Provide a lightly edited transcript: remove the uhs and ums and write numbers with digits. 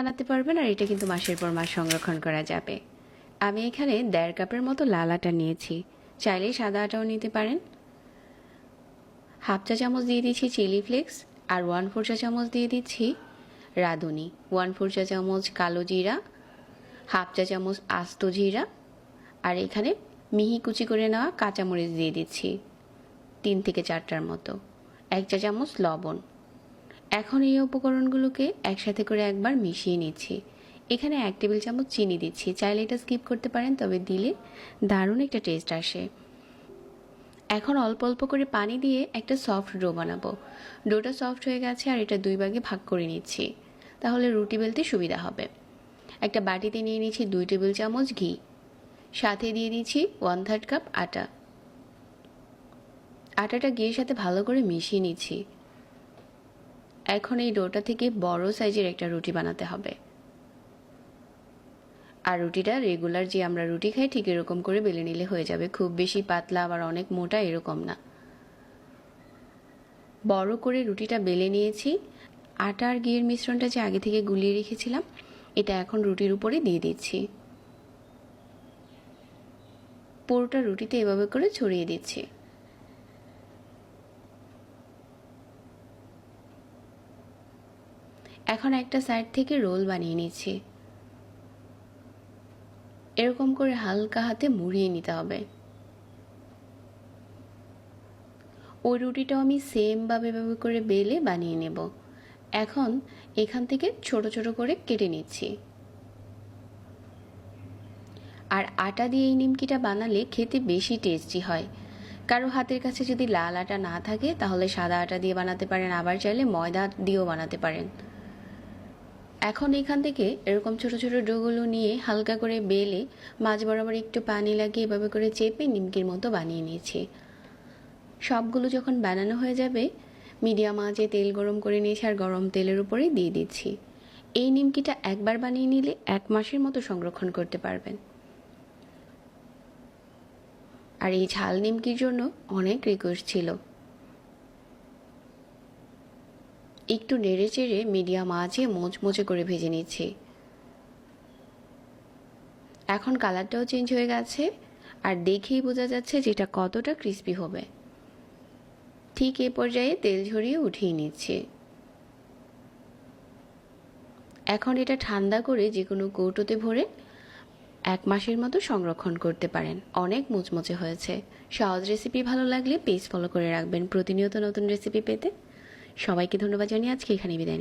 বানাতে পারবেন, আর এটা কিন্তু মাসের পর মাস সংরক্ষণ করা যাবে। আমি এখানে 1.5 কাপের মতো লাল আটা নিয়েছি, চাইলে সাদা আটাও নিতে পারেন। হাফ চা চামচ দিয়ে দিচ্ছি চিলি ফ্লেক্স, আর 1/4 চা চামচ দিয়ে দিচ্ছি রাঁধুনি, 1/4 চা চামচ কালো জিরা, হাফ চা চামচ আস্ত জিরা, আর এখানে মিহি কুচি করে নেওয়া কাঁচামরিচ দিয়ে দিচ্ছি 3 থেকে 4টার মতো, 1 চা চামচ লবণ। এখন এই উপকরণগুলোকে একসাথে করে একবার মিশিয়ে নিচ্ছি। এখানে 1 টেবিল চামচ চিনি দিচ্ছি, চাইলে এটা স্কিপ করতে পারেন, তবে দিলে দারুণ একটা টেস্ট আসে। এখন অল্প অল্প করে পানি দিয়ে একটা সফট ডো বানাবো। ডোটা সফট হয়ে গেছে, আর এটা 2 ভাগে ভাগ করে নিচ্ছি, তাহলে রুটি বেলতে সুবিধা হবে। একটা বাটিতে নিয়ে নিচ্ছি 2 টেবিল চামচ ঘি, সাথে দিয়ে দিচ্ছি 1/3 কাপ আটা। আটাটা ঘিয়ের সাথে ভালো করে মিশিয়ে নিচ্ছি। এখন এই ডোটা থেকে বড় সাইজের একটা রুটি বানাতে হবে, আর রুটিটা রেগুলার যে আমরা রুটি খাই ঠিক এরকম করে বেলে নিলে হয়ে যাবে, খুব বেশি পাতলা আবার অনেক মোটা এরকম না। বড় করে রুটিটা বেলে নিয়েছি। আটা আর ঘিয়ের মিশ্রণটা যে আগে থেকে গুলিয়ে রেখেছিলাম, এটা এখন রুটির উপরে দিয়ে দিচ্ছি। পুরোটা রুটিতে এভাবে করে ছড়িয়ে দিচ্ছি। এখন একটা সাইড থেকে রোল বানিয়ে নিচ্ছি। এরকম করে হালকা হাতে মুড়িয়ে নিতে হবে। ওই রুটিটাও আমি সেমভাবে এভাবে করে বেলে বানিয়ে নেব। এখন এখান থেকে ছোট ছোট করে কেটে নিচ্ছি। আর আটা দিয়ে এই নিমকিটা বানালে খেতে বেশি টেস্টি হয়। কারো হাতের কাছে যদি লাল আটা না থাকে তাহলে সাদা আটা দিয়ে বানাতে পারেন, আবার চাইলে ময়দা দিয়েও বানাতে পারেন। এখন এখান থেকে এরকম ছোট ছোট ডোগুলো নিয়ে হালকা করে বেলে মাঝ বরাবর একটু পানি লাগিয়ে এভাবে করে চেপে নিমকির মতো বানিয়ে নিয়েছি। সবগুলো যখন বানানো হয়ে যাবে, মিডিয়াম আঁচে তেল গরম করে নিয়েছি, আর গরম তেলের উপরে দিয়ে দিচ্ছি। এই নিমকিটা একবার বানিয়ে নিলে 1 মাসের মতো সংরক্ষণ করতে পারবেন। আর এই ঝাল নিমকির জন্য অনেক রিকোয়েস্ট ছিল। একটু নেড়ে চেড়ে মিডিয়াম আঁচে মোচমোচে করে ভেজে নিচ্ছি। এখন কালারটাও চেঞ্জ হয়ে গেছে, আর দেখেই বোঝা যাচ্ছে যেটা কতটা ক্রিস্পি হবে। ঠিক এ পর্যায়ে তেল ঝরিয়ে উঠিয়ে নিচ্ছি। এখন এটা ঠান্ডা করে যে কোনো কৌটোতে ভরে 1 মাসের মতো সংরক্ষণ করতে পারেন। অনেক মুচমুচে হয়েছে। সহজ রেসিপি ভালো লাগলে পেজ ফলো করে রাখবেন প্রতিনিয়ত নতুন রেসিপি পেতে। সবাইকে ধন্যবাদ জানিয়ে আজকে এখানে বিদায় নিচ্ছি।